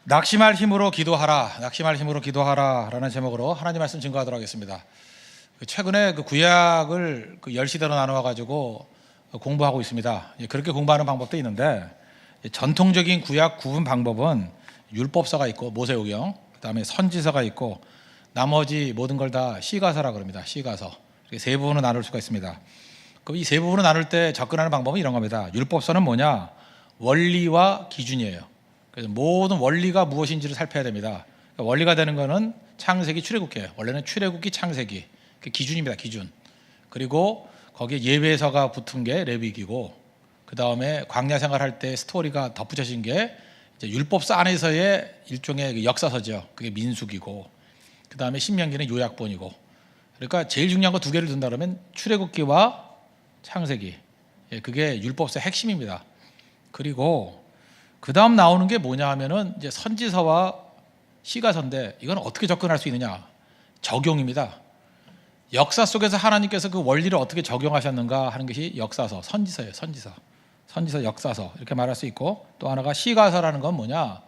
낙심할 힘으로 기도하라, 낙심할 힘으로 기도하라라는 제목으로 하나님 말씀 증거하도록 하겠습니다. 최근에 구약을 10시대로 나누어 가지고 공부하고 있습니다. 그렇게 공부하는 방법도 있는데, 전통적인 구약 구분 방법은 율법서가 있고 모세오경, 그다음에 선지서가 있고, 나머지 모든 걸 다 시가서라 그럽니다. 시가서. 이렇게 세 부분으로 나눌 수가 있습니다. 그럼 이 세 부분으로 나눌 때 접근하는 방법은 이런 겁니다. 율법서는 뭐냐? 원리와 기준이에요. 그래서 모든 원리가 무엇인지를 살펴야 됩니다. 그러니까 원리가 되는 거는 창세기, 출애굽기예요. 원래는 출애굽기, 창세기, 그 기준입니다. 기준. 그리고 거기에 예배서가 붙은 게 레위기고, 그 다음에 광야 생활할 때 스토리가 덧붙여진 게 이제 율법서 안에서의 일종의 역사서죠. 그게 민수기고, 그 다음에 신명기는 요약본이고. 그러니까 제일 중요한 거 두 개를 둔다 그러면 출애굽기와 창세기, 그게 율법서의 핵심입니다. 그리고 그 다음 나오는 게 뭐냐 하면은 이제 선지서와 시가서인데, 이건 어떻게 접근할 수 있느냐? 적용입니다. 역사 속에서 하나님께서 그 원리를 어떻게 적용하셨는가 하는 것이 역사서, 선지서예요. 선지서, 역사서 이렇게 말할 수 있고, 또 하나가 시가서라는 건 뭐냐?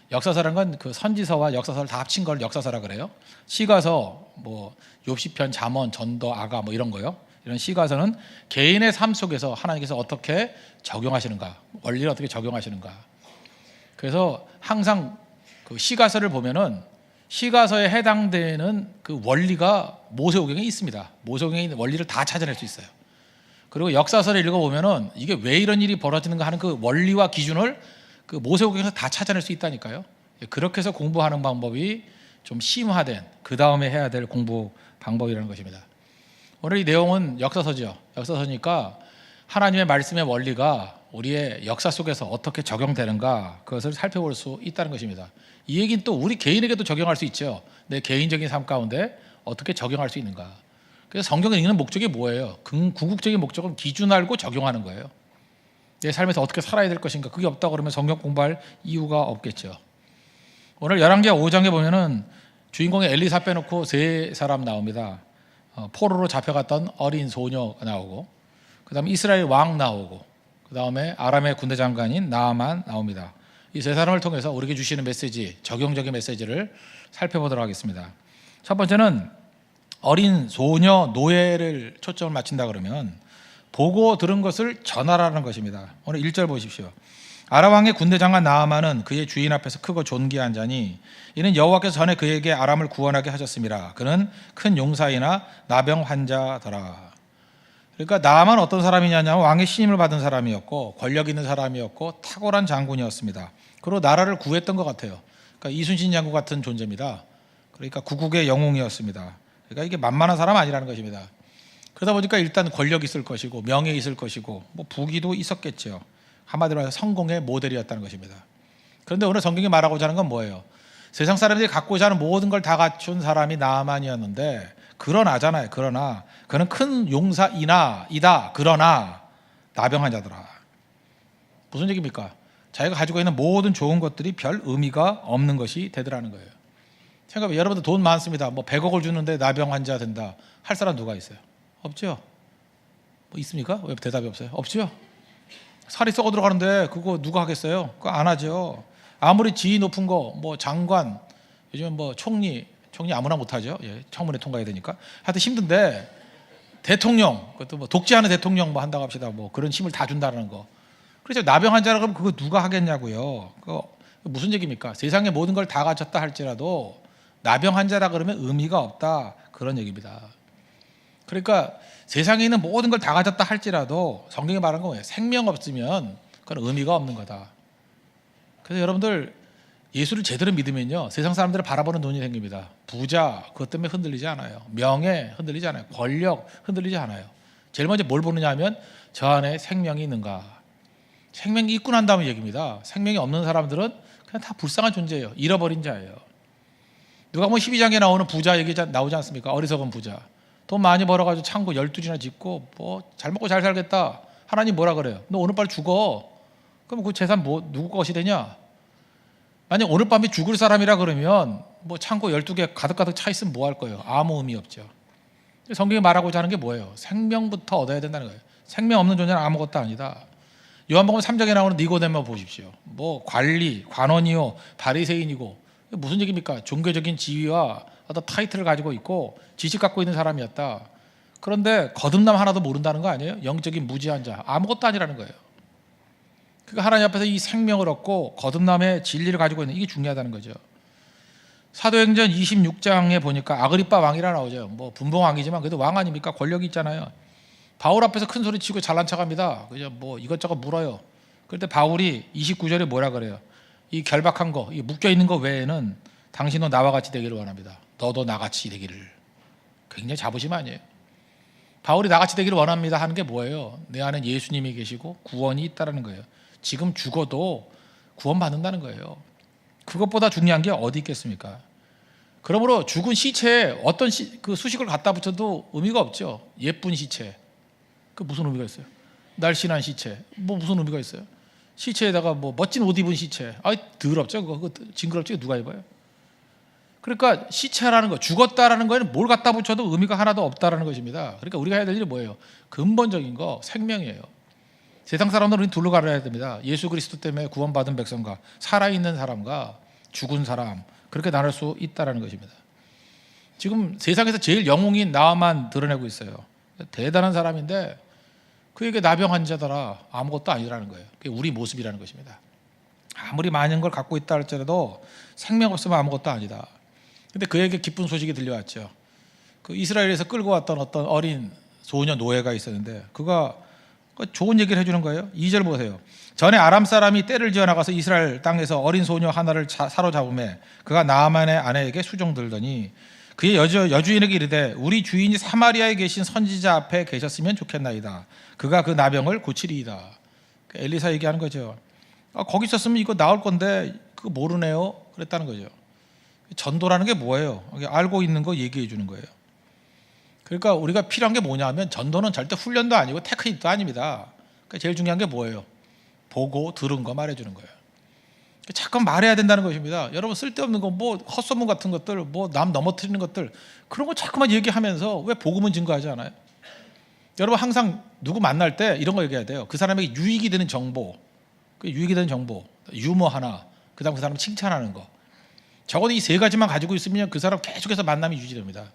역사서라는 건 그 선지서와 역사서를 다 합친 걸 역사서라 그래요. 시가서 뭐 욥시편, 잠언, 전도, 아가 뭐 이런 거요. 이런 시가서는 개인의 삶 속에서 하나님께서 어떻게 적용하시는가, 원리를 어떻게 적용하시는가. 그래서 항상 그 시가서를 보면은 시가서에 해당되는 그 원리가 모세오경에 있습니다. 모세오경에 있는 원리를 다 찾아낼 수 있어요. 그리고 역사서를 읽어보면은 이게 왜 이런 일이 벌어지는가 하는 그 원리와 기준을 그 모세오경에서 다 찾아낼 수 있다니까요. 그렇게 해서 공부하는 방법이 좀 심화된, 그 다음에 해야 될 공부 방법이라는 것입니다. 오늘 이 내용은 역사서죠. 역사서니까 하나님의 말씀의 원리가 우리의 역사 속에서 어떻게 적용되는가, 그것을 살펴볼 수 있다는 것입니다. 이 얘기는 또 우리 개인에게도 적용할 수 있죠. 내 개인적인 삶 가운데 어떻게 적용할 수 있는가. 그래서 성경을 읽는 목적이 뭐예요? 궁극적인 목적은 기준 알고 적용하는 거예요. 내 삶에서 어떻게 살아야 될 것인가. 그게 없다고 그러면 성경 공부할 이유가 없겠죠. 오늘 열왕기하 5장에 보면은 주인공의 엘리사 빼놓고 세 사람 나옵니다. 포로로 잡혀갔던 어린 소녀가 나오고, 그 다음에 이스라엘 왕 나오고, 그 다음에 아람의 군대 장관인 나아만 나옵니다. 이 세 사람을 통해서 우리에게 주시는 메시지, 적용적인 메시지를 살펴보도록 하겠습니다. 첫 번째는 어린 소녀 노예를 초점을 맞춘다 그러면 보고 들은 것을 전하라는 것입니다. 오늘 1절 보십시오. 아람 왕의 군대 장관 나아만은 그의 주인 앞에서 크고 존귀한 자니 이는 여호와께서 전에 그에게 아람을 구원하게 하셨습니다. 그는 큰 용사이나 나병 환자더라. 그러니까 나아만 어떤 사람이냐면 왕의 신임을 받은 사람이었고, 권력 있는 사람이었고, 탁월한 장군이었습니다. 그리고 나라를 구했던 것 같아요. 그러니까 이순신 장군 같은 존재입니다. 그러니까 구국의 영웅이었습니다. 그러니까 이게 만만한 사람 아니라는 것입니다. 그러다 보니까 일단 권력이 있을 것이고, 명예 있을 것이고, 뭐 부귀도 있었겠죠. 한마디로 해서 성공의 모델이었다는 것입니다. 그런데 오늘 성경이 말하고자 하는 건 뭐예요? 세상 사람들이 갖고자 하는 모든 걸 다 갖춘 사람이 나아만이었는데, 그러나잖아요. 그러나 그는 큰 용사이다. 그러나 나병 환자더라. 무슨 얘기입니까? 자기가 가지고 있는 모든 좋은 것들이 별 의미가 없는 것이 되더라는 거예요. 생각해보세요. 여러분들 돈 많습니다. 뭐 100억을 주는데 나병 환자 된다 할 사람 누가 있어요? 없죠? 뭐 있습니까? 왜 대답이 없어요? 없죠? 살이 썩어 들어가는데 그거 누가 하겠어요? 그거 안 하죠. 아무리 지위 높은 거, 뭐 장관, 요즘은 뭐 총리 아무나 못하죠. 청문회 통과해야 되니까. 하여튼 힘든데 대통령, 그것도 뭐 독재하는 대통령 뭐 한다고 합시다. 뭐 그런 힘을 다 준다는 거. 그래서 나병 환자라 그러면 그거 누가 하겠냐고요. 그거 무슨 얘기입니까? 세상의 모든 걸 다 갖췄다 할지라도 나병 환자라 그러면 의미가 없다, 그런 얘기입니다. 그러니까 세상에 있는 모든 걸 다 가졌다 할지라도 성경이 말하는 건 뭐예요? 생명 없으면 그건 의미가 없는 거다. 그래서 여러분들 예수를 제대로 믿으면요, 세상 사람들을 바라보는 눈이 생깁니다. 부자, 그것 때문에 흔들리지 않아요. 명예 흔들리지 않아요. 권력 흔들리지 않아요. 제일 먼저 뭘 보느냐 하면 저 안에 생명이 있는가. 생명이 있고 난 다음에 얘기입니다. 생명이 없는 사람들은 그냥 다 불쌍한 존재예요. 잃어버린 자예요. 누가 뭐 12장에 나오는 부자 얘기 나오지 않습니까? 어리석은 부자. 돈 많이 벌어가지고 창고 12줄이나 짓고 뭐 잘 먹고 잘 살겠다. 하나님 뭐라 그래요? 너 오늘 빨리 죽어. 그럼 그 재산 뭐 누구 것이 되냐? 만약 오늘 밤에 죽을 사람이라 그러면 뭐 창고 12개 가득가득 차 있으면 뭐 할 거예요? 아무 의미 없죠. 성경이 말하고자 하는 게 뭐예요? 생명부터 얻어야 된다는 거예요. 생명 없는 존재는 아무것도 아니다. 요한복음 3장에 나오는 니고데모 보십시오. 뭐 관리, 관원이요, 바리새인이고 무슨 얘기입니까? 종교적인 지위와 어떤 타이틀을 가지고 있고 지식 갖고 있는 사람이었다. 그런데 거듭남 하나도 모른다는 거 아니에요? 영적인 무지한 자, 아무것도 아니라는 거예요. 그러니까 하나님 앞에서 이 생명을 얻고 거듭남의 진리를 가지고 있는, 이게 중요하다는 거죠. 사도행전 26장에 보니까 아그리빠 왕이라 나오죠. 뭐 분봉왕이지만 그래도 왕 아닙니까? 권력이 있잖아요. 바울 앞에서 큰 소리 치고 잘난 척합니다. 그죠? 뭐 이것저것 물어요. 그럴 때 바울이 29절에 뭐라 그래요? 이 결박한 거, 이 묶여 있는 거 외에는 당신도 나와 같이 되기를 원합니다. 너도 나같이 되기를. 굉장히 자부심 아니에요? 바울이 나같이 되기를 원합니다 하는 게 뭐예요? 내 안에 예수님이 계시고 구원이 있다는 거예요. 지금 죽어도 구원받는다는 거예요. 그것보다 중요한 게 어디 있겠습니까? 그러므로 죽은 시체에 어떤 그 수식을 갖다 붙여도 의미가 없죠. 예쁜 시체, 그 무슨 의미가 있어요? 날씬한 시체, 뭐 무슨 의미가 있어요? 시체에다가 뭐 멋진 옷 입은 시체, 더럽죠. 그거 징그럽죠. 누가 입어요? 그러니까 시체라는 거, 죽었다라는 거에는 뭘 갖다 붙여도 의미가 하나도 없다라는 것입니다. 그러니까 우리가 해야 될 일이 뭐예요? 근본적인 거, 생명이에요. 세상 사람들은 둘로 가려야 됩니다. 예수 그리스도 때문에 구원받은 백성과 살아있는 사람과 죽은 사람, 그렇게 나눌 수 있다는 것입니다. 지금 세상에서 제일 영웅인 나만 드러내고 있어요. 대단한 사람인데 그에게 나병 환자더라, 아무것도 아니라는 거예요. 그게 우리 모습이라는 것입니다. 아무리 많은 걸 갖고 있다 할지라도 생명 없으면 아무것도 아니다. 근데 그에게 기쁜 소식이 들려왔죠. 그 이스라엘에서 끌고 왔던 어떤 어린 소녀 노예가 있었는데 그가 좋은 얘기를 해주는 거예요. 2절 보세요. 전에 아람 사람이 떼를 지어 나가서 이스라엘 땅에서 어린 소녀 하나를 사로잡음에 그가 나아만의 아내에게 수종들더니 그의 여주인에게 이르되 우리 주인이 사마리아에 계신 선지자 앞에 계셨으면 좋겠나이다. 그가 그 나병을 고치리이다. 엘리사 얘기하는 거죠. 거기 있었으면 이거 나을 건데 그거 모르네요. 그랬다는 거죠. 전도라는 게 뭐예요? 알고 있는 거 얘기해 주는 거예요. 그러니까 우리가 필요한 게 뭐냐면 전도는 절대 훈련도 아니고 테크닉도 아닙니다. 그러니까 제일 중요한 게 뭐예요? 보고 들은 거 말해주는 거예요. 잠깐 말해야 된다는 것입니다. 여러분 쓸데없는 거, 뭐 헛소문 같은 것들, 뭐 남 넘어뜨리는 것들, 그런 거 자꾸만 얘기하면서 왜 복음은 증거하지 않아요? 여러분 항상 누구 만날 때 이런 거 얘기해야 돼요. 그 사람에게 유익이 되는 정보, 그 유익이 되는 정보, 유머 하나, 그다음 그 사람 칭찬하는 거. 적어도 이 세 가지만 가지고 있으면 그 사람 계속해서 만남이 유지됩니다.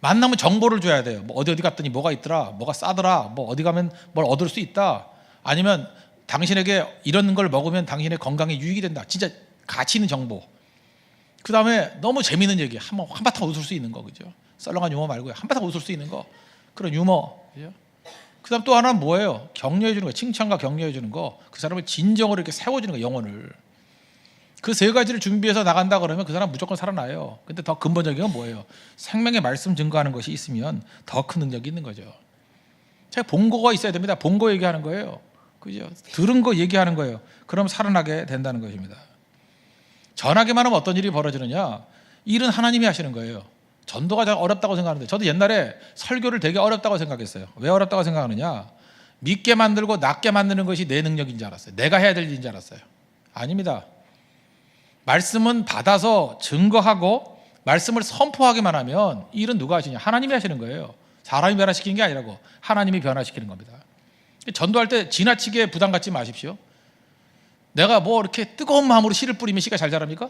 만나면 정보를 줘야 돼요. 뭐 어디 갔더니 뭐가 있더라, 뭐가 싸더라, 뭐 어디 가면 뭘 얻을 수 있다. 아니면 당신에게 이런 걸 먹으면 당신의 건강에 유익이 된다. 진짜 가치 있는 정보. 그 다음에 너무 재미있는 얘기, 한바탕 웃을 수 있는 거, 그죠? 썰렁한 유머 말고요. 한바탕 웃을 수 있는 거, 그런 유머. 그죠? 그 다음 또 하나는 뭐예요? 격려해 주는 거, 칭찬과 격려해 주는 거. 그 사람을 진정으로 이렇게 세워주는 거, 영혼을. 그 세 가지를 준비해서 나간다 그러면 그 사람 무조건 살아나요. 근데 더 근본적인 건 뭐예요? 생명의 말씀 증거하는 것이 있으면 더 큰 능력이 있는 거죠. 제가 본거가 있어야 됩니다. 본거 얘기하는 거예요. 그죠? 들은 거 얘기하는 거예요. 그럼 살아나게 된다는 것입니다. 전하기만 하면 어떤 일이 벌어지느냐? 일은 하나님이 하시는 거예요. 전도가 잘 어렵다고 생각하는데 저도 옛날에 설교를 되게 어렵다고 생각했어요. 왜 어렵다고 생각하느냐? 믿게 만들고 낫게 만드는 것이 내 능력인 줄 알았어요. 내가 해야 될 일인 줄 알았어요. 아닙니다. 말씀은 받아서 증거하고 말씀을 선포하기만 하면 일은 누가 하시냐? 하나님이 하시는 거예요. 사람이 변화시키는 게 아니라고, 하나님이 변화시키는 겁니다. 전도할 때 지나치게 부담 갖지 마십시오. 내가 뭐 이렇게 뜨거운 마음으로 씨를 뿌리면 씨가 잘 자랍니까?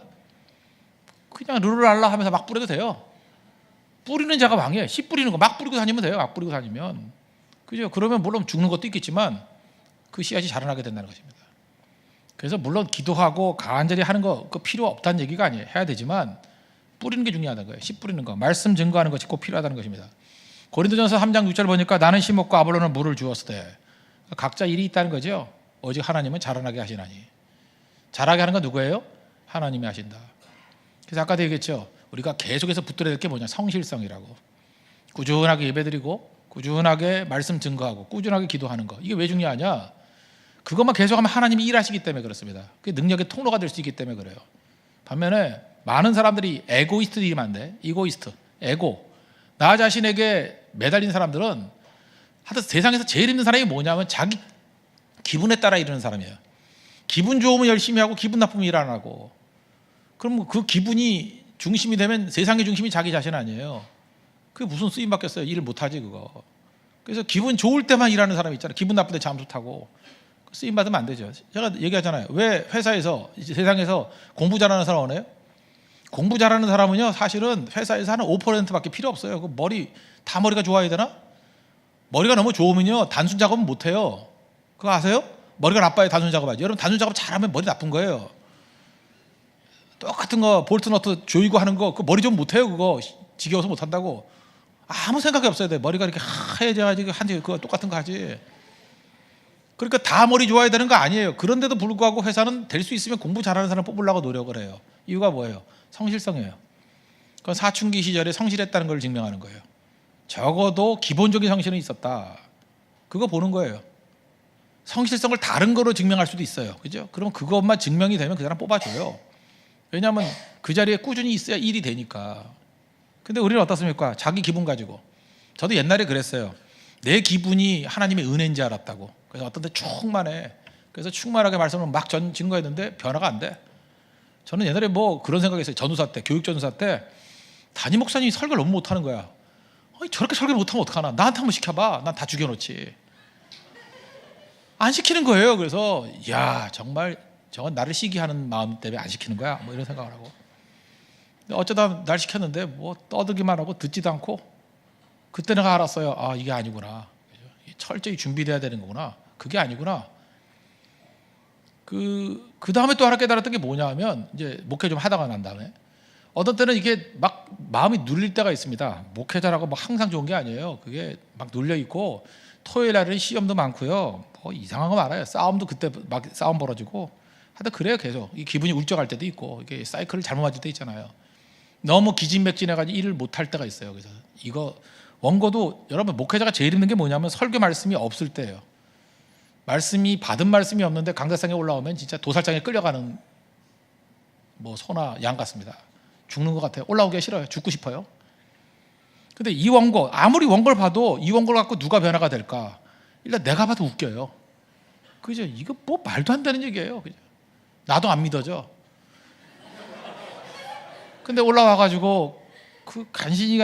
그냥 르르랄라 하면서 막 뿌려도 돼요. 뿌리는 자가 왕이에요. 씨 뿌리는 거 막 뿌리고 다니면 돼요. 막 뿌리고 다니면. 그죠? 그러면 물론 죽는 것도 있겠지만 그 씨앗이 자라나게 된다는 것입니다. 그래서 물론 기도하고 간절히 하는 거 그 필요 없다는 얘기가 아니에요. 해야 되지만 뿌리는 게 중요하다는 거예요. 씨 뿌리는 거, 말씀 증거하는 것이 꼭 필요하다는 것입니다. 고린도전서 3장 6절 보니까 나는 씨 먹고 아볼로는 물을 주었으되, 각자 일이 있다는 거죠. 오직 하나님은 자라나게 하시나니. 자라게 하는 건 누구예요? 하나님이 하신다. 그래서 아까도 얘기했죠. 우리가 계속해서 붙들어야 될 게 뭐냐? 성실성이라고. 꾸준하게 예배드리고 꾸준하게 말씀 증거하고 꾸준하게 기도하는 거. 이게 왜 중요하냐? 그것만 계속하면 하나님이 일하시기 때문에 그렇습니다. 그게 능력의 통로가 될 수 있기 때문에 그래요. 반면에 많은 사람들이 에고이스트들이 많은데, 이고이스트, 에고, 나 자신에게 매달린 사람들은 하여튼 세상에서 제일 힘든 사람이 뭐냐면 자기 기분에 따라 이러는 사람이에요. 기분 좋으면 열심히 하고 기분 나쁘면 일 안 하고. 그럼 그 기분이 중심이 되면 세상의 중심이 자기 자신 아니에요. 그게 무슨 쓰임 받겠어요? 일을 못하지 그거. 그래서 기분 좋을 때만 일하는 사람 있잖아요. 기분 나쁠 때 잠수 타고. 쓰임 받으면 안 되죠. 제가 얘기하잖아요. 왜 회사에서 세상에서 공부 잘하는 사람 원해요? 공부 잘하는 사람은요 사실은 회사에서 하는 5%밖에 필요 없어요. 그 머리 다 머리가 좋아야 되나? 머리가 너무 좋으면요 단순 작업은 못 해요. 그거 아세요? 머리가 나빠야 단순 작업하지. 여러분 단순 작업 잘하면 머리 나쁜 거예요. 똑같은 거 볼트 너트 조이고 하는 거 그 머리 좀 못해요. 그거 지겨워서 못한다고. 아무 생각이 없어야 돼. 머리가 이렇게 하얘져가지고 한지 그거 똑같은 거 하지. 그러니까 다 머리 좋아야 되는 거 아니에요. 그런데도 불구하고 회사는 될 수 있으면 공부 잘하는 사람 뽑으려고 노력을 해요. 이유가 뭐예요? 성실성이에요. 그건 사춘기 시절에 성실했다는 걸 증명하는 거예요. 적어도 기본적인 성실은 있었다. 그거 보는 거예요. 성실성을 다른 거로 증명할 수도 있어요. 그죠? 그럼 그것만 증명이 되면 그 사람 뽑아줘요. 왜냐하면 그 자리에 꾸준히 있어야 일이 되니까. 근데 우리는 어떻습니까? 자기 기분 가지고. 저도 옛날에 그랬어요. 내 기분이 하나님의 은혜인지 알았다고. 그래서 어떤 데 충만해. 그래서 충만하게 말씀을 막 증거했는데 변화가 안 돼. 저는 옛날에 뭐 그런 생각했어요. 전우사 때, 교육 전우사 때 담임 목사님이 설교를 너무 못하는 거야. 저렇게 설교 못하면 어떡하나. 나한테 한번 시켜봐. 난 다 죽여놓지. 안 시키는 거예요. 그래서 야 정말 저건 나를 시기하는 마음 때문에 안 시키는 거야. 뭐 이런 생각을 하고. 어쩌다 날 시켰는데 뭐 떠들기만 하고 듣지도 않고 그때 내가 알았어요. 아 이게 아니구나. 철저히 준비돼야 되는 거구나. 그게 아니구나. 그 다음에 또 하나 깨달았던 게 뭐냐면 이제 목회 좀 하다가 난 다음에 어떤 때는 이게 막 마음이 눌릴 때가 있습니다. 목회자라고 뭐 항상 좋은 게 아니에요. 그게 막 눌려 있고 토요일 날은 시험도 많고요. 뭐 이상한 거 많아요. 싸움도 그때 막 싸움 벌어지고 하여튼 그래요. 계속 이 기분이 울적할 때도 있고 이게 사이클을 잘못 맞을 때 있잖아요. 너무 기진맥진해가지고 일을 못할 때가 있어요. 그래서 이거 원고도 여러분 목회자가 제일 힘든 게 뭐냐면 설교 말씀이 없을 때예요. 말씀이 받은 말씀이 없는데 강대상에 올라오면 진짜 도살장에 끌려가는 뭐 소나 양 같습니다. 죽는 것 같아요. 올라오기가 싫어요. 죽고 싶어요. 근데 이 원고 아무리 원고를 봐도 이 원고를 갖고 누가 변화가 될까? 일단 내가 봐도 웃겨요. 그죠? 이거 뭐 말도 안 되는 얘기예요. 그죠? 나도 안 믿어져. 근데 올라와가지고 그 간신히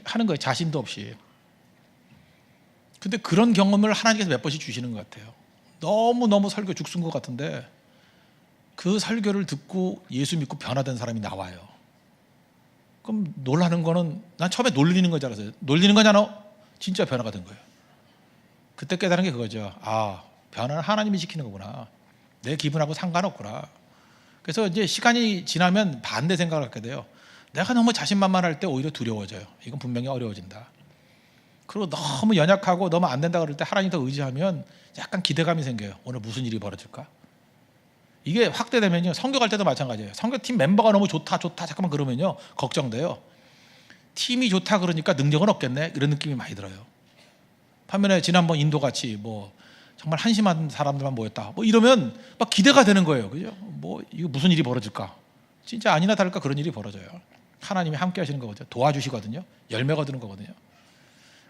하는 거예요. 자신도 없이. 근데 그런 경험을 하나님께서 몇 번씩 주시는 것 같아요. 너무 설교 죽순 것 같은데 그 설교를 듣고 예수 믿고 변화된 사람이 나와요. 그럼 놀라는 거는 난 처음에 놀리는 건 줄 알았어요. 놀리는 거잖아. 진짜 변화가 된 거예요. 그때 깨달은 게 그거죠. 아, 변화는 하나님이 시키는 거구나. 내 기분하고 상관없구나. 그래서 이제 시간이 지나면 반대 생각을 하게 돼요. 내가 너무 자신만만할 때 오히려 두려워져요. 이건 분명히 어려워진다. 그리고 너무 연약하고 너무 안 된다 그럴 때 하나님 더 의지하면 약간 기대감이 생겨요. 오늘 무슨 일이 벌어질까? 이게 확대되면요. 선교 갈 때도 마찬가지예요. 선교팀 멤버가 너무 좋다 잠깐만 그러면요. 걱정돼요. 팀이 좋다 그러니까 능력은 없겠네. 이런 느낌이 많이 들어요. 반면에 지난번 인도 같이 뭐 정말 한심한 사람들만 모였다. 뭐 이러면 막 기대가 되는 거예요. 그죠? 뭐 이거 무슨 일이 벌어질까? 진짜 아니나 다를까 그런 일이 벌어져요. 하나님이 함께 하시는 거거든요. 도와주시거든요. 열매가 드는 거거든요.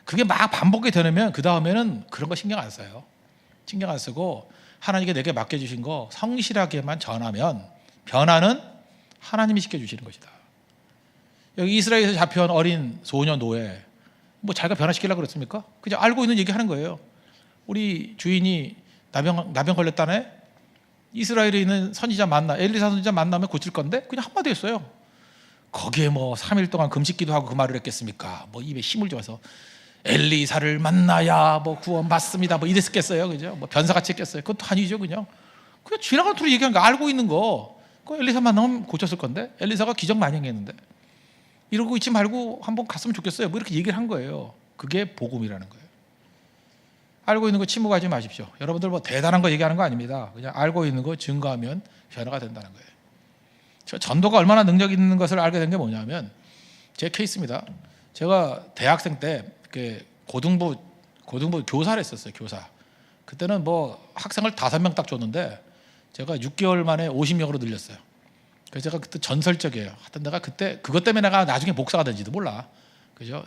그게 막 반복이 되면 그 다음에는 그런 거 신경 안 써요. 신경 안 쓰고 하나님께 내게 맡겨주신 거 성실하게만 전하면 변화는 하나님이 시켜주시는 것이다. 여기 이스라엘에서 잡혀온 어린 소녀 노예 뭐 자기가 변화시키려고 그랬습니까? 그냥 알고 있는 얘기 하는 거예요. 우리 주인이 나병 걸렸다네. 이스라엘에 있는 선지자 엘리사 선지자 만나면 고칠 건데 그냥 한마디 했어요. 거기에 뭐 3일 동안 금식기도 하고 그 말을 했겠습니까? 뭐 입에 힘을 줘서 엘리사를 만나야 뭐 구원 받습니다. 뭐 이랬겠어요, 그죠? 뭐 변사같이 했겠어요. 그것도 아니죠, 그냥 지나간 투로 얘기한 거 알고 있는 거. 그 엘리사 만나면 고쳤을 건데 엘리사가 기적 많이 행했는데 이러고 있지 말고 한번 갔으면 좋겠어요. 뭐 이렇게 얘기를 한 거예요. 그게 복음이라는 거예요. 알고 있는 거 침묵하지 마십시오. 여러분들 뭐 대단한 거 얘기하는 거 아닙니다. 그냥 알고 있는 거 증거하면 변화가 된다는 거예요. 저 전도가 얼마나 능력 있는 것을 알게 된 게 뭐냐면 제 케이스입니다. 제가 대학생 때 고등부 교사를 했었어요. 교사. 그때는 뭐 학생을 5명 딱 줬는데 제가 6개월 만에 50명으로 늘렸어요. 그래서 제가 그때 전설적이에요. 하여튼 내가 그때 그것 때문에 내가 나중에 목사가 된지도 몰라. 그죠?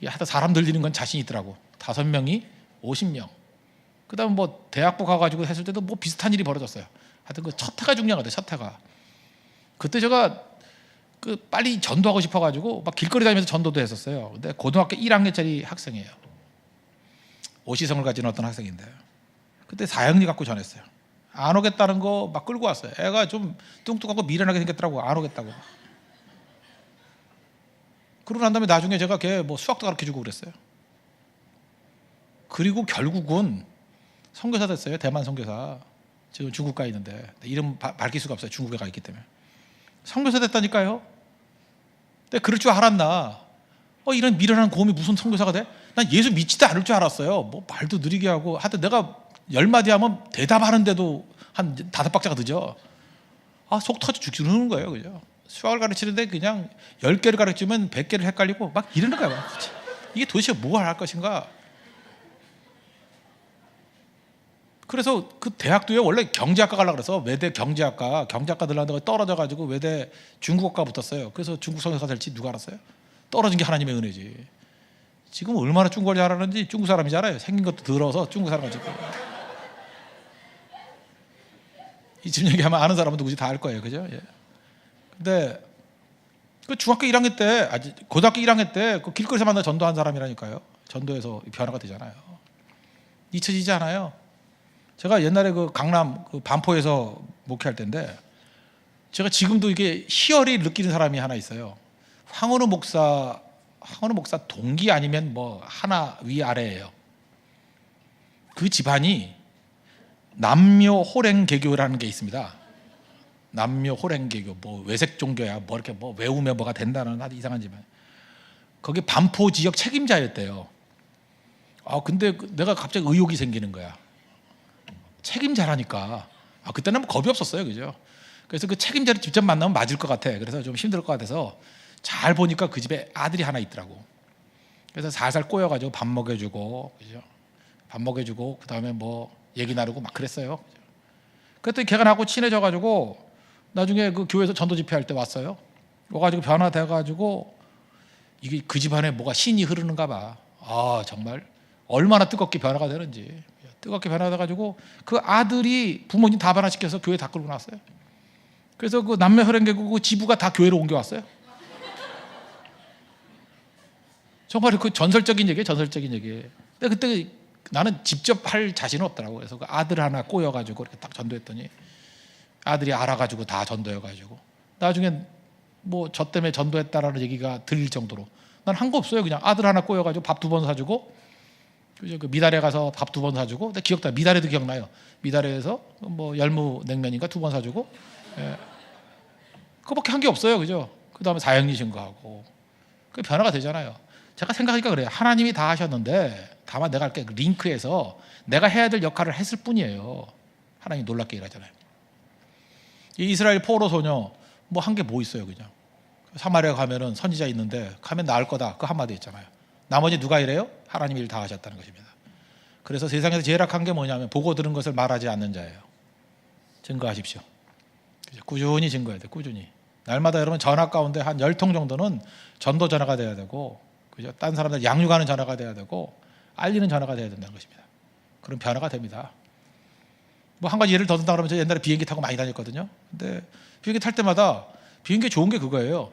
하여튼 사람 늘리는 건 자신 있더라고. 5명이 50명. 그다음 뭐 대학부 가가지고 했을 때도 뭐 비슷한 일이 벌어졌어요. 하여튼 그 첫 해가 중요한 것 같아요. 첫 해가. 그때 제가 빨리 전도하고 싶어가지고 막 길거리 다니면서 전도도 했었어요. 근데 고등학교 1학년짜리 학생이에요. 오시성을 가진 어떤 학생인데 그때 사형리 갖고 전했어요. 안 오겠다는 거 막 끌고 왔어요. 애가 좀 뚱뚱하고 미련하게 생겼더라고. 안 오겠다고. 그러고 난 다음에 나중에 제가 걔 뭐 수학도 가르쳐주고 그랬어요. 그리고 결국은 선교사 됐어요. 대만 선교사. 지금 중국 가 있는데 이름 밝힐 수가 없어요. 중국에 가 있기 때문에. 선교사 됐다니까요. 근데 그럴 줄 알았나? 이런 미련한 곰이 무슨 선교사가 돼? 난 예수 믿지도 않을 줄 알았어요. 뭐 말도 느리게 하고 하여튼 내가 10마디 하면 대답하는데도 한 5박자가 늦어. 속 터져 죽는 거예요. 그죠? 수학을 가르치는데 그냥 10개를 가르치면 100개를 헷갈리고 막 이러는 거야. 이게 도대체 뭐 할 것인가? 그래서 그 대학도요, 원래 경제학과 가려고 그래서 외대 경제학과 들어가다가 떨어져가지고 외대 중국어과 붙었어요. 그래서 중국 선교사가 될지 누가 알았어요? 떨어진 게 하나님의 은혜지. 지금 얼마나 중국어를 잘하는지 중국 사람이 알아요. 생긴 것도 더러워서 중국 사람 가지고. 이쯤 얘기하면 아는 사람은 누구지 다 알 거예요. 그죠? 예. 근데 그 중학교 1학년 때, 고등학교 1학년 때 그 길거리에서 만나 전도한 사람이라니까요. 전도해서 변화가 되잖아요. 잊혀지지 않아요. 제가 옛날에 그 강남 그 반포에서 목회할 때인데 제가 지금도 이게 희열이 느끼는 사람이 하나 있어요. 황원우 목사 동기 아니면 뭐 하나 위아래예요. 그 집안이 남묘 호랭개교라는 게 있습니다. 남묘 호랭개교, 뭐 외색 종교야, 뭐 이렇게 뭐 외우면 뭐가 된다는 아주 이상한 집안. 거기 반포 지역 책임자였대요. 근데 내가 갑자기 의욕이 생기는 거야. 책임자라니까. 그때는 뭐 겁이 없었어요, 그죠? 그래서 그 책임자를 직접 만나면 맞을 것 같아. 그래서 좀 힘들 것 같아서 잘 보니까 그 집에 아들이 하나 있더라고. 그래서 살살 꼬여가지고 밥 먹여주고, 그죠? 밥 먹여주고 그 다음에 뭐 얘기 나누고 막 그랬어요. 그랬더니 걔가 나하고 친해져가지고 나중에 그 교회에서 전도 집회할 때 왔어요. 와가지고 변화돼가지고 이게 그 집안에 뭐가 신이 흐르는가 봐. 정말 얼마나 뜨겁게 변화가 되는지. 뜨겁게 변화돼가지고 그 아들이 부모님 다 변화시켜서 교회 다 끌고 나왔어요. 그래서 그 남매 혈행계국 그 지부가 다 교회로 옮겨왔어요. 정말 그 전설적인 얘기예요. 전설적인 얘기. 근데 그때 나는 직접 할 자신은 없더라고. 그래서 그 아들 하나 꼬여가지고 이렇게 딱 전도했더니 아들이 알아가지고 다 전도해가지고 나중에 뭐 저 때문에 전도했다라는 얘기가 들릴 정도로 난 한 거 없어요. 그냥 아들 하나 꼬여가지고 밥 2번 사주고 그 미달에 가서 밥 2번 사주고 기억나. 미달에도 기억나요. 미달에서 뭐 열무 냉면인가 2번 사주고 그거밖에 한 게 없어요. 그죠? 그 다음에 사형리 신고하고 그 변화가 되잖아요. 제가 생각하니까 그래요. 하나님이 다 하셨는데 다만 내가 이렇게 링크해서 내가 해야 될 역할을 했을 뿐이에요. 하나님 놀랍게 일하잖아요. 이 이스라엘 포로 소녀 뭐 한 게 뭐 있어요. 그냥 사마리아 가면은 선지자 있는데 가면 나을 거다 그 한마디 있잖아요. 나머지 누가 이래요? 하나님이 일 다 하셨다는 것입니다. 그래서 세상에서 제일 악한 게 뭐냐면 보고 들은 것을 말하지 않는 자예요. 증거하십시오. 꾸준히 증거해야 돼. 꾸준히 날마다 여러분 전화 가운데 한 10통 정도는 전도 전화가 돼야 되고, 그죠? 딴 사람들 양육하는 전화가 돼야 되고 알리는 전화가 돼야 된다는 것입니다. 그럼 변화가 됩니다. 뭐 한 가지 예를 더 든다 그러면 저 옛날에 비행기 타고 많이 다녔거든요. 근데 비행기 탈 때마다 비행기 좋은 게 그거예요.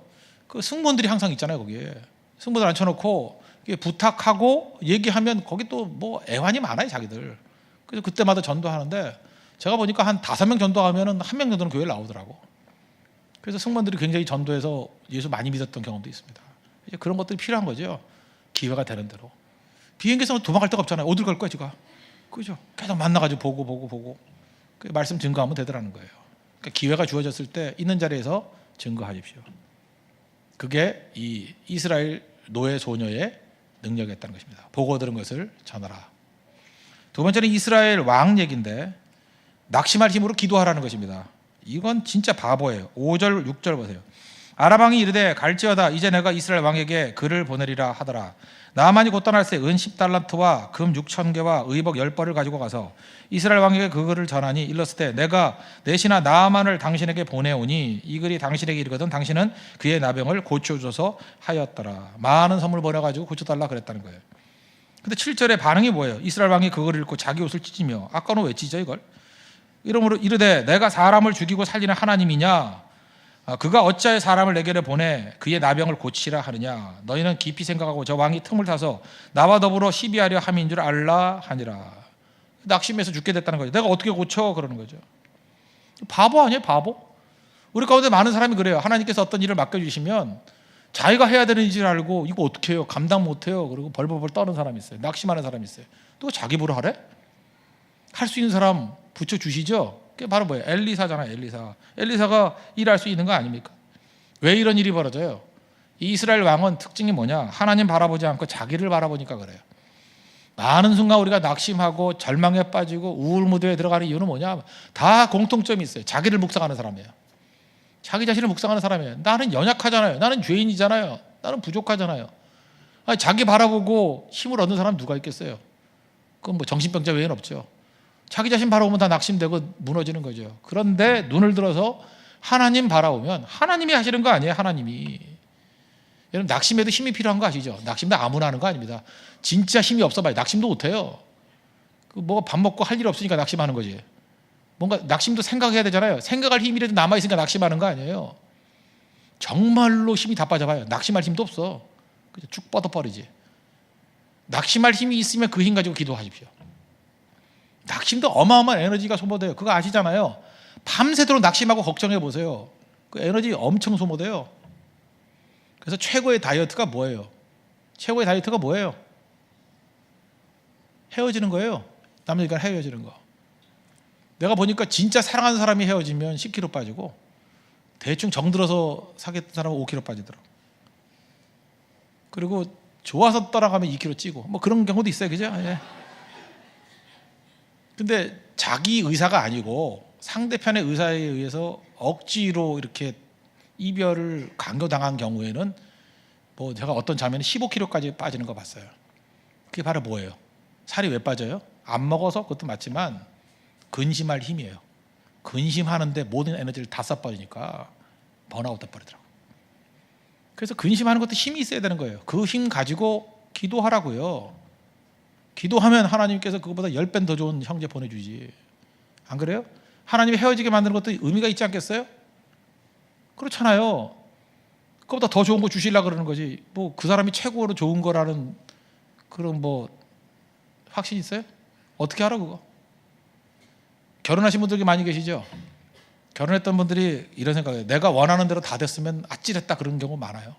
그 승무원들이 항상 있잖아요. 거기에 승무원들 앉혀놓고 부탁하고 얘기하면 거기 또 뭐 애환이 많아요. 자기들. 그래서 그때마다 전도하는데 제가 보니까 한 5명 전도하면은 1명 정도는 교회에 나오더라고. 그래서 승무원들이 굉장히 전도해서 예수 많이 믿었던 경험도 있습니다. 이제 그런 것들이 필요한 거죠. 기회가 되는 대로. 비행기에서 도망갈 데가 없잖아요. 어딜 갈 거야 지금? 그죠? 계속 만나가지고 보고 그 말씀 증거하면 되더라는 거예요. 그러니까 기회가 주어졌을 때 있는 자리에서 증거하십시오. 그게 이 이스라엘 노예 소녀의 능력이었다는 것입니다. 보고 들은 것을 전하라. 두 번째는 이스라엘 왕 얘기인데 낙심할 힘으로 기도하라는 것입니다. 이건 진짜 바보예요. 5절 6절 보세요. 아람 왕이 이르되 갈지어다 이제 내가 이스라엘 왕에게 글을 보내리라 하더라. 나만이 곧 떠날 새 은 10달란트와 금 6,000개와 의복 10벌을 가지고 가서 이스라엘 왕에게 그 글을 전하니 일렀을 때 내가 내 신하 나아만을 당신에게 보내오니 이 글이 당신에게 이르거든 당신은 그의 나병을 고쳐줘서 하였더라. 많은 선물 보내가지고 고쳐달라 그랬다는 거예요. 근데 7절에 반응이 뭐예요? 이스라엘 왕이 그걸 읽고 자기 옷을 찢으며 아까는 왜 찢어 이걸? 이러므로 이르되 내가 사람을 죽이고 살리는 하나님이냐? 그가 어찌하여 사람을 내게로 보내 그의 나병을 고치라 하느냐? 너희는 깊이 생각하고 저 왕이 틈을 타서 나와 더불어 시비하려 함인 줄 알라 하니라. 낙심해서 죽게 됐다는 거죠. 내가 어떻게 고쳐? 그러는 거죠. 바보 아니에요, 바보? 우리 가운데 많은 사람이 그래요. 하나님께서 어떤 일을 맡겨주시면 자기가 해야 되는 줄 알고 이거 어떻게 해요? 감당 못해요. 그리고 벌벌벌 떠는 사람이 있어요. 낙심하는 사람이 있어요. 또 자기 보러 하래? 할 수 있는 사람 붙여주시죠. 그게 바로 뭐예요? 엘리사잖아요. 엘리사가 일할 수 있는 거 아닙니까? 왜 이런 일이 벌어져요? 이 이스라엘 왕은 특징이 뭐냐? 하나님 바라보지 않고 자기를 바라보니까 그래요. 많은 순간 우리가 낙심하고 절망에 빠지고 우울 무대에 들어가는 이유는 뭐냐? 다 공통점이 있어요. 자기를 묵상하는 사람이에요. 자기 자신을 묵상하는 사람이에요. 나는 연약하잖아요. 나는 죄인이잖아요. 나는 부족하잖아요. 아니, 자기 바라보고 힘을 얻는 사람 누가 있겠어요? 그건 뭐 정신병자 외에는 없죠. 자기 자신 바라보면 다 낙심되고 무너지는 거죠. 그런데 눈을 들어서 하나님 바라보면 하나님이 하시는 거 아니에요. 하나님이. 여러분, 낙심에도 힘이 필요한 거 아시죠? 낙심도 아무나 하는 거 아닙니다. 진짜 힘이 없어봐요. 낙심도 못해요. 뭐가 밥 먹고 할 일 없으니까 낙심하는 거지. 뭔가 낙심도 생각해야 되잖아요. 생각할 힘이라도 남아있으니까 낙심하는 거 아니에요. 정말로 힘이 다 빠져봐요. 낙심할 힘도 없어. 그죠? 쭉 뻗어버리지. 낙심할 힘이 있으면 그 힘 가지고 기도하십시오. 낙심도 어마어마한 에너지가 소모돼요. 그거 아시잖아요. 밤새도록 낙심하고 걱정해 보세요. 그 에너지 엄청 소모돼요. 그래서 최고의 다이어트가 뭐예요? 최고의 다이어트가 뭐예요? 헤어지는 거예요. 남들과 헤어지는 거. 내가 보니까 진짜 사랑하는 사람이 헤어지면 10kg 빠지고 대충 정들어서 사귀었던 사람은 5kg 빠지더라고. 그리고 좋아서 떠나가면 2kg 찌고 뭐 그런 경우도 있어요. 그죠? 예. 근데 자기 의사가 아니고 상대편의 의사에 의해서 억지로 이렇게 이별을 강요당한 경우에는 뭐 제가 어떤 장면에 15kg까지 빠지는 거 봤어요. 그게 바로 뭐예요? 살이 왜 빠져요? 안 먹어서 그것도 맞지만 근심할 힘이에요. 근심하는데 모든 에너지를 다 써버리니까 번아웃 돼버리더라고요. 그래서 근심하는 것도 힘이 있어야 되는 거예요. 그 힘 가지고 기도하라고요. 기도하면 하나님께서 그것보다 10배 더 좋은 형제 보내주지. 안 그래요? 하나님이 헤어지게 만드는 것도 의미가 있지 않겠어요? 그렇잖아요. 그것보다 더 좋은 거 주시려고 그러는 거지. 뭐 그 사람이 최고로 좋은 거라는 그런 뭐 확신 있어요? 어떻게 알아 그거? 결혼하신 분들이 많이 계시죠? 결혼했던 분들이 이런 생각이에요. 내가 원하는 대로 다 됐으면 아찔했다 그런 경우 많아요.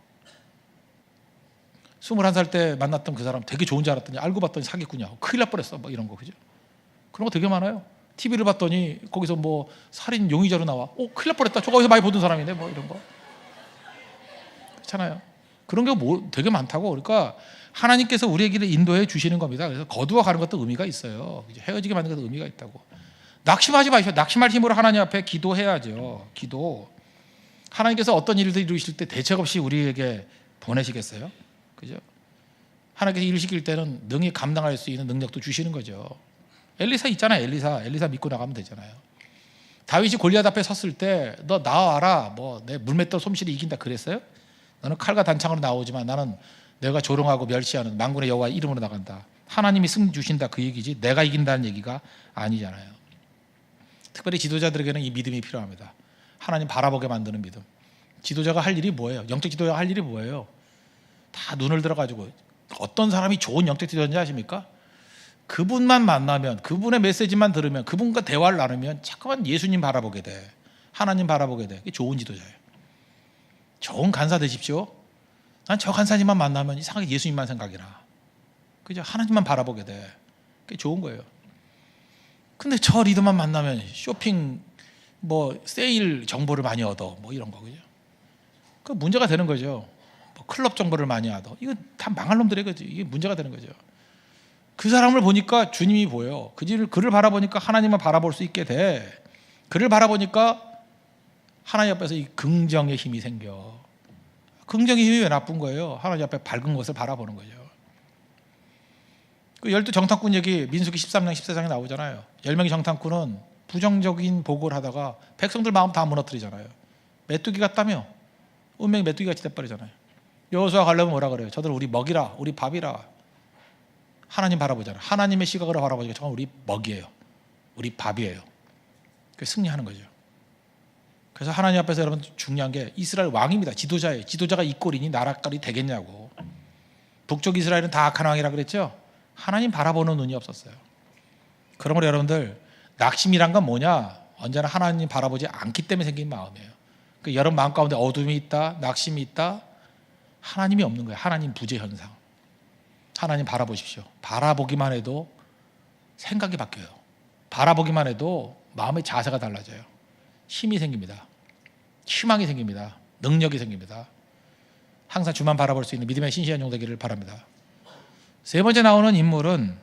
21살 때 만났던 그 사람 되게 좋은 줄 알았더니 알고 봤더니 사기꾼이야. 큰일 날 뻔했어. 뭐 이런 거 그죠? 그런 거 되게 많아요. TV를 봤더니 거기서 뭐 살인 용의자로 나와. 큰일 날 뻔했다. 저거 어디서 많이 보던 사람인데 뭐 이런 거. 그렇잖아요. 그런 게 뭐 되게 많다고. 그러니까 하나님께서 우리에게 인도해 주시는 겁니다. 그래서 거두어 가는 것도 의미가 있어요. 헤어지게 만드는 것도 의미가 있다고. 낙심하지 마십시오. 낙심할 힘으로 하나님 앞에 기도해야죠. 기도. 하나님께서 어떤 일을 이루실 때 대책 없이 우리에게 보내시겠어요? 그죠? 하나님께서 일을 시킬 때는 능히 감당할 수 있는 능력도 주시는 거죠. 엘리사 있잖아요. 엘리사 믿고 나가면 되잖아요. 다윗이 골리앗 앞에 섰을 때 너 나와라. 뭐 내 물맷돌 솜씨를 이긴다 그랬어요? 너는 칼과 단창으로 나오지만 나는 내가 조롱하고 멸시하는 만군의 여호와 이름으로 나간다. 하나님이 승리 주신다 그 얘기지 내가 이긴다는 얘기가 아니잖아요. 특별히 지도자들에게는 이 믿음이 필요합니다. 하나님 바라보게 만드는 믿음. 지도자가 할 일이 뭐예요? 영적 지도자가 할 일이 뭐예요? 다 눈을 들어가지고 어떤 사람이 좋은 영적 지도자인지 아십니까? 그분만 만나면 그분의 메시지만 들으면 그분과 대화를 나누면 자꾸만 예수님 바라보게 돼. 하나님 바라보게 돼. 그게 좋은 지도자예요. 좋은 간사 되십시오. 난 저 간사님만 만나면 이상하게 예수님만 생각이 나. 그죠? 하나님만 바라보게 돼. 그게 좋은 거예요. 근데 저 리더만 만나면 쇼핑 뭐 세일 정보를 많이 얻어. 뭐 이런 거 그죠? 그 문제가 되는 거죠. 뭐 클럽 정보를 많이 얻어. 이거 다 망할 놈들의 거지. 이게 문제가 되는 거죠. 그 사람을 보니까 주님이 보여. 그를 바라보니까 하나님을 바라볼 수 있게 돼. 그를 바라보니까 하나님 앞에서 이 긍정의 힘이 생겨. 긍정의 힘이 왜 나쁜 거예요? 하나님 앞에 밝은 것을 바라보는 거죠. 그 12정탐꾼 얘기 민수기 13장 14장에 나오잖아요. 10명의 정탐꾼은 부정적인 보고를 하다가 백성들 마음 다 무너뜨리잖아요. 메뚜기 같다며 운명이 메뚜기 같이 돼버리잖아요. 여호수아 갈렙은 뭐라 그래요? 저들 우리 먹이라 우리 밥이라. 하나님 바라보잖아요. 하나님의 시각으로 바라보니까 정말 우리 먹이에요. 우리 밥이에요. 그게 승리하는 거죠. 그래서 하나님 앞에서 여러분 중요한 게 이스라엘 왕입니다. 지도자예요. 지도자가 이 꼴이니 나라깔이 되겠냐고. 북쪽 이스라엘은 다 악한 왕이라 그랬죠. 하나님 바라보는 눈이 없었어요. 그러므로 여러분들 낙심이란 건 뭐냐? 언제나 하나님 바라보지 않기 때문에 생긴 마음이에요. 그 여러분 마음 가운데 어둠이 있다, 낙심이 있다, 하나님이 없는 거예요. 하나님 부재 현상. 하나님 바라보십시오. 바라보기만 해도 생각이 바뀌어요. 바라보기만 해도 마음의 자세가 달라져요. 힘이 생깁니다. 희망이 생깁니다. 능력이 생깁니다. 항상 주만 바라볼 수 있는 믿음의 신실한 종 되기를 바랍니다. 세 번째 나오는 인물은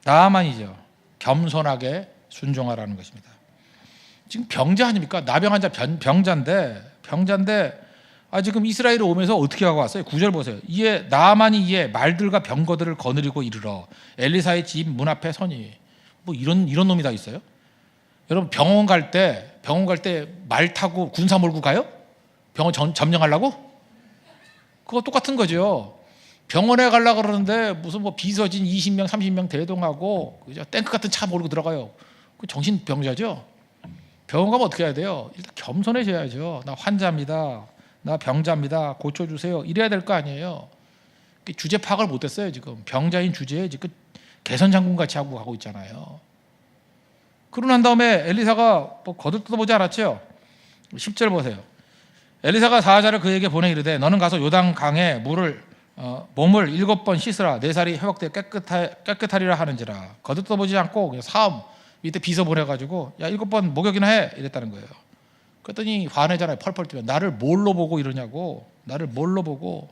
나아만이죠. 겸손하게 순종하라는 것입니다. 지금 병자 아닙니까? 나병 환자 병자인데 지금 이스라엘에 오면서 어떻게 하고 왔어요? 9절 보세요. 이에 나아만이 이에 말들과 병거들을 거느리고 이르러 엘리사의 집 문 앞에 서니, 뭐 이런 놈이 다 있어요? 여러분 병원 갈 때 말 타고 군사 몰고 가요? 병원 점령하려고? 그거 똑같은 거죠. 병원에 가려고 그러는데 무슨 뭐 비서진 20명 30명 대동하고 그죠? 탱크 같은 차 몰고 들어가요. 그 정신병자죠. 병원 가면 어떻게 해야 돼요? 일단 겸손해져야죠. 나 환자입니다. 나 병자입니다. 고쳐주세요. 이래야 될 거 아니에요. 주제 파악을 못했어요. 지금 병자인 주제에 지금 개선 장군 같이 하고 가고 있잖아요. 그러고 난 다음에 엘리사가 뭐 거들떠보지 않았죠. 10절 보세요. 엘리사가 사자를 그에게 보내 이르되 너는 가서 요단 강에 몸을 7번 씻으라. 내 살이 회복되어 깨끗하리라 하는지라. 거들떠보지 않고 그냥 사움 밑에 비서 보내가지고 야 7번 목욕이나 해 이랬다는 거예요. 그랬더니 화내잖아요. 펄펄 뛰면. 나를 뭘로 보고 이러냐고. 나를 뭘로 보고.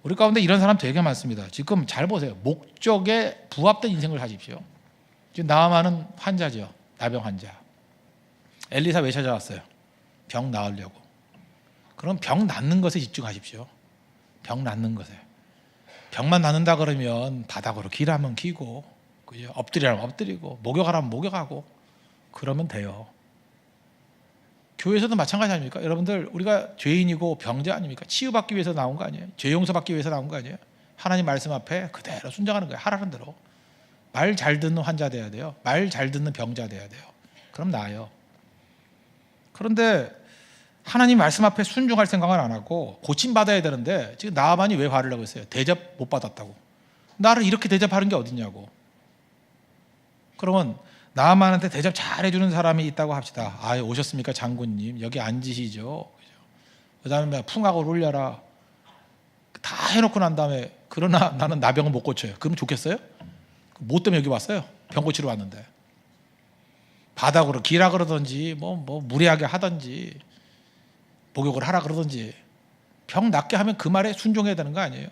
우리 가운데 이런 사람 되게 많습니다. 지금 잘 보세요. 목적에 부합된 인생을 사십시오. 지금 나아만은 환자죠. 나병 환자. 엘리사 왜 찾아왔어요? 병 나으려고. 그럼 병 낫는 것에 집중하십시오. 병 낫는 것에. 병만 낫는다 그러면 바닥으로 기라면 기고, 그죠? 엎드리라면 엎드리고, 목욕하라면 목욕하고, 그러면 돼요. 교회에서도 마찬가지 아닙니까? 여러분들 우리가 죄인이고 병자 아닙니까? 치유받기 위해서 나온 거 아니에요? 죄 용서받기 위해서 나온 거 아니에요? 하나님 말씀 앞에 그대로 순종하는 거예요. 하라는 대로. 말 잘 듣는 환자 돼야 돼요. 말 잘 듣는 병자 돼야 돼요. 그럼 나아요. 그런데 하나님 말씀 앞에 순종할 생각은 안 하고 고침받아야 되는데 지금 나아만이 왜 화를 내고 있어요? 대접 못 받았다고. 나를 이렇게 대접하는 게 어딨냐고. 그러면 나아만한테 대접 잘 해주는 사람이 있다고 합시다. 오셨습니까 장군님? 여기 앉으시죠. 그 다음에 풍악을 올려라. 다 해놓고 난 다음에 그러나 나는 나병을 못 고쳐요. 그럼 좋겠어요? 뭐 때문에 여기 왔어요? 병 고치러 왔는데. 바닥으로 기라 그러든지 뭐 무리하게 하든지 목욕을 하라 그러든지 병 낫게 하면 그 말에 순종해야 되는 거 아니에요?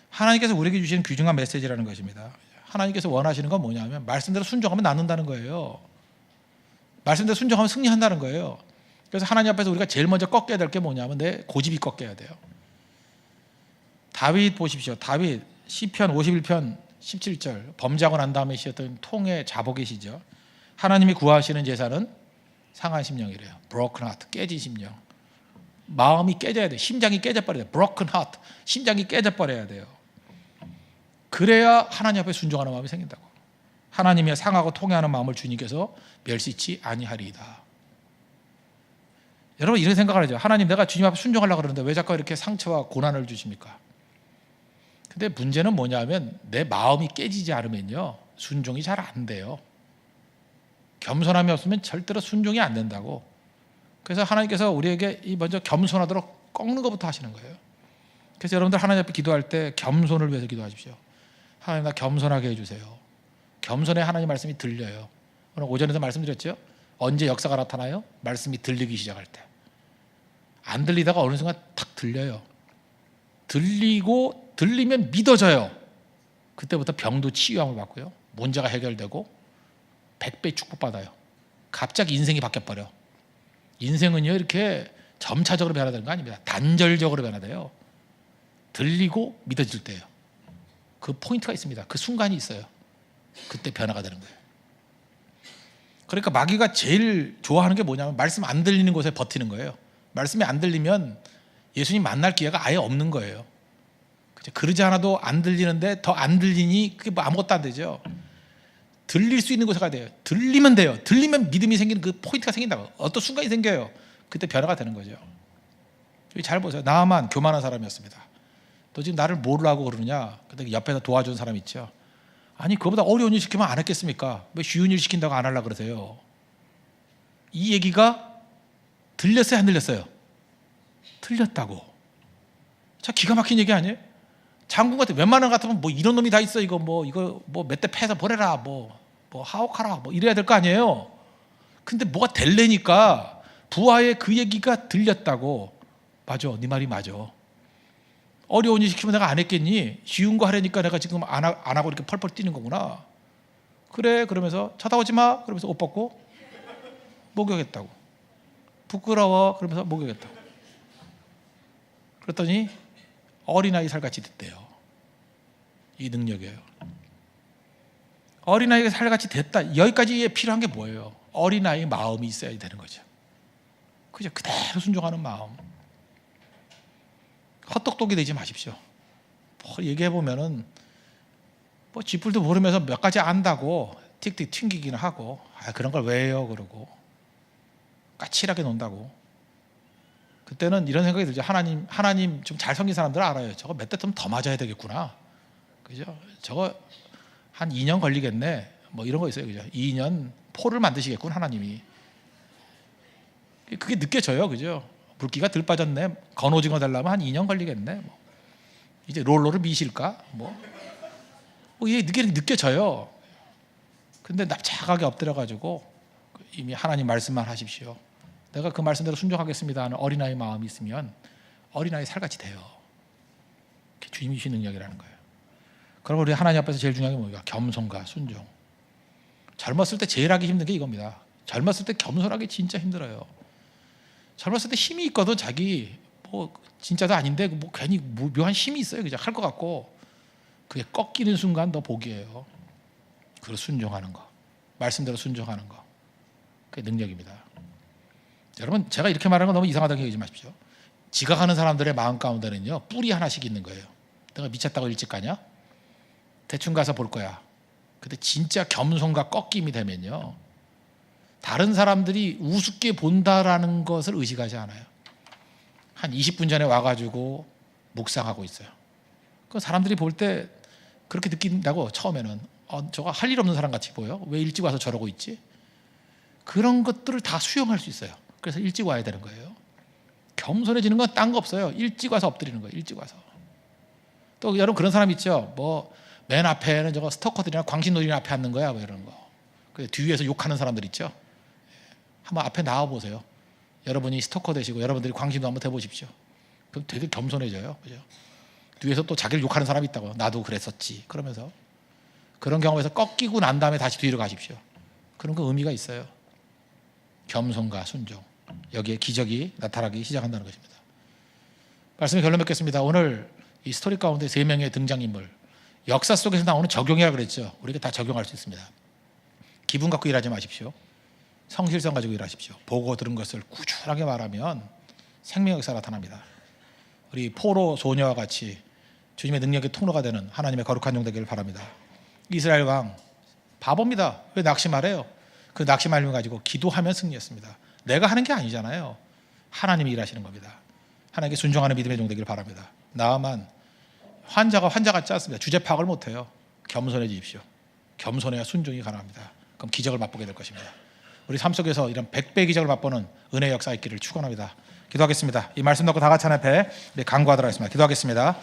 하나님께서 우리에게 주시는 귀중한 메시지라는 것입니다. 하나님께서 원하시는 건 뭐냐면 말씀대로 순종하면 낫는다는 거예요. 말씀대로 순종하면 승리한다는 거예요. 그래서 하나님 앞에서 우리가 제일 먼저 꺾여야 될 게 뭐냐면 내 고집이 꺾여야 돼요. 다윗 보십시오. 다윗 시편 51편 17절 범죄하고 난 다음에 시었던 통의 자복이시죠. 하나님이 구하시는 제사는 상한 심령이래요. broken heart, 깨진 심령. 마음이 깨져야 돼요. 심장이 깨져버려야 돼요. broken heart, 심장이 깨져버려야 돼요. 그래야 하나님 앞에 순종하는 마음이 생긴다고. 하나님의 상하고 통회하는 마음을 주님께서 멸시치 아니하리이다. 여러분 이런 생각을 하죠. 하나님 내가 주님 앞에 순종하려고 그러는데 왜 자꾸 이렇게 상처와 고난을 주십니까? 근데 문제는 뭐냐면 내 마음이 깨지지 않으면요 순종이 잘 안 돼요. 겸손함이 없으면 절대로 순종이 안 된다고. 그래서 하나님께서 우리에게 먼저 겸손하도록 꺾는 것부터 하시는 거예요. 그래서 여러분들 하나님 앞에 기도할 때 겸손을 위해서 기도하십시오. 하나님 나 겸손하게 해주세요. 겸손에 하나님 말씀이 들려요. 오늘 오전에도 말씀드렸죠. 언제 역사가 나타나요? 말씀이 들리기 시작할 때. 안 들리다가 어느 순간 탁 들려요. 들리면 믿어져요. 그때부터 병도 치유함을 받고요. 문제가 해결되고 100배 축복받아요. 갑자기 인생이 바뀌어버려. 인생은요 이렇게 점차적으로 변화되는 거 아닙니다. 단절적으로 변화돼요. 들리고 믿어질 때예요. 그 포인트가 있습니다. 그 순간이 있어요. 그때 변화가 되는 거예요. 그러니까 마귀가 제일 좋아하는 게 뭐냐면 말씀 안 들리는 곳에 버티는 거예요. 말씀이 안 들리면 예수님 만날 기회가 아예 없는 거예요. 그러지 않아도 안 들리는데 더 안 들리니 그게 뭐 아무것도 안 되죠. 들릴 수 있는 곳에 가야 돼요. 들리면 돼요. 들리면 믿음이 생기는 그 포인트가 생긴다고. 어떤 순간이 생겨요. 그때 변화가 되는 거죠. 잘 보세요. 나만 교만한 사람이었습니다. 너 지금 나를 뭐라고 그러느냐? 그때 옆에서 도와준 사람 있죠. 아니 그거보다 어려운 일 시키면 안 했겠습니까? 왜 쉬운 일 시킨다고 안 하려고 그러세요? 이 얘기가 들렸어요, 안 들렸어요? 틀렸다고. 자, 기가 막힌 얘기 아니에요? 장군 같은 웬만한 것 같으면 뭐 이런 놈이 다 있어, 이거 뭐 몇 대 패서 보내라, 뭐 하옥하라, 뭐 이래야 될 거 아니에요? 근데 뭐가 될래니까 부하의 그 얘기가 들렸다고. 맞아, 네 말이 맞아. 어려운 일 시키면 내가 안 했겠니? 쉬운 거 하려니까 내가 지금 안 하고 이렇게 펄펄 뛰는 거구나. 그래, 그러면서 쳐다보지 마. 그러면서 옷 벗고 목욕했다고. 부끄러워. 그러면서 목욕했다고. 그랬더니 어린아이 살같이 됐대요. 이 능력이에요. 어린아이가 살같이 됐다. 여기까지 필요한 게 뭐예요? 어린아이 마음이 있어야 되는 거죠. 그죠? 그대로 순종하는 마음. 헛똑똑이 되지 마십시오. 뭐 얘기해보면은 뭐 쥐뿔도 모르면서 몇 가지 안다고 틱틱 튕기기는 하고, 그런 걸 왜 해요? 그러고 까칠하게 논다고. 그때는 이런 생각이 들죠. 하나님 좀 잘 섬긴 사람들은 알아요. 저거 몇 대 좀 더 맞아야 되겠구나. 그죠? 저거 한 2년 걸리겠네. 뭐 이런 거 있어요. 그죠? 2년 포를 만드시겠군, 하나님이. 그게 느껴져요. 그죠? 붉기가 덜 빠졌네. 건오징어 달라면 한 2년 걸리겠네. 뭐. 이제 롤러를 미실까? 이게 느껴져요. 근데 납작하게 엎드려가지고 이미 하나님 말씀만 하십시오. 내가 그 말씀대로 순종하겠습니다 하는 어린아이 마음이 있으면 어린아이 살같이 돼요. 주님이 주신 능력이라는 거예요. 그럼 우리 하나님 앞에서 제일 중요한 게 뭐예요? 겸손과 순종. 젊었을 때 제일 하기 힘든 게 이겁니다. 젊었을 때 겸손하기 진짜 힘들어요. 젊었을 때 힘이 있거든. 자기 진짜도 아닌데 괜히 묘한 힘이 있어요. 그냥 할 것 같고, 그게 꺾이는 순간 너 복이에요. 그걸 순종하는 거, 말씀대로 순종하는 거, 그게 능력입니다. 여러분, 제가 이렇게 말하는 건 너무 이상하다고 얘기하지 마십시오. 지각하는 사람들의 마음 가운데는요, 뿔이 하나씩 있는 거예요. 내가 미쳤다고 일찍 가냐? 대충 가서 볼 거야. 근데 진짜 겸손과 꺾임이 되면요, 다른 사람들이 우습게 본다라는 것을 의식하지 않아요. 한 20분 전에 와가지고 묵상하고 있어요. 그 사람들이 볼 때 그렇게 느낀다고. 처음에는 저거 할 일 없는 사람 같이 보여. 왜 일찍 와서 저러고 있지? 그런 것들을 다 수용할 수 있어요. 그래서 일찍 와야 되는 거예요. 겸손해지는 건 딴 거 없어요. 일찍 와서 엎드리는 거예요. 일찍 와서. 또 여러분 그런 사람 있죠. 맨 앞에는 저거 스토커들이나 광신놀이나 앞에 앉는 거야, 뭐 이런 거. 그 뒤에서 욕하는 사람들 있죠. 한번 앞에 나와 보세요. 여러분이 스토커 되시고 여러분들이 광신도 한번 해보십시오. 그럼 되게 겸손해져요. 그죠? 뒤에서 또 자기를 욕하는 사람이 있다고요. 나도 그랬었지. 그러면서 그런 경험에서 꺾이고 난 다음에 다시 뒤로 가십시오. 그런 거 의미가 있어요. 겸손과 순종, 여기에 기적이 나타나기 시작한다는 것입니다. 말씀의 결론 맺겠습니다. 오늘 이 스토리 가운데 3명의 등장인물, 역사 속에서 나오는 적용이라 그랬죠. 우리가 다 적용할 수 있습니다. 기분 갖고 일하지 마십시오. 성실성 가지고 일하십시오. 보고 들은 것을 꾸준하게 말하면 생명의 역사가 나타납니다. 우리 포로 소녀와 같이 주님의 능력의 통로가 되는 하나님의 거룩한 종 되기를 바랍니다. 이스라엘 왕 바보입니다. 왜 낙심하래요? 그 낙심함을 가지고 기도하면 승리했습니다. 내가 하는 게 아니잖아요. 하나님이 일하시는 겁니다. 하나님께 순종하는 믿음의 종 되기를 바랍니다. 나만 환자 같지 않습니다. 주제 파악을 못해요. 겸손해지십시오. 겸손해야 순종이 가능합니다. 그럼 기적을 맛보게 될 것입니다. 우리 삶 속에서 이런 100배 기적을 맛보는 은혜의 역사 있기를 축원합니다. 기도하겠습니다. 이 말씀 듣고 다 같이 하나님 앞에 간구하도록 하겠습니다. 기도하겠습니다.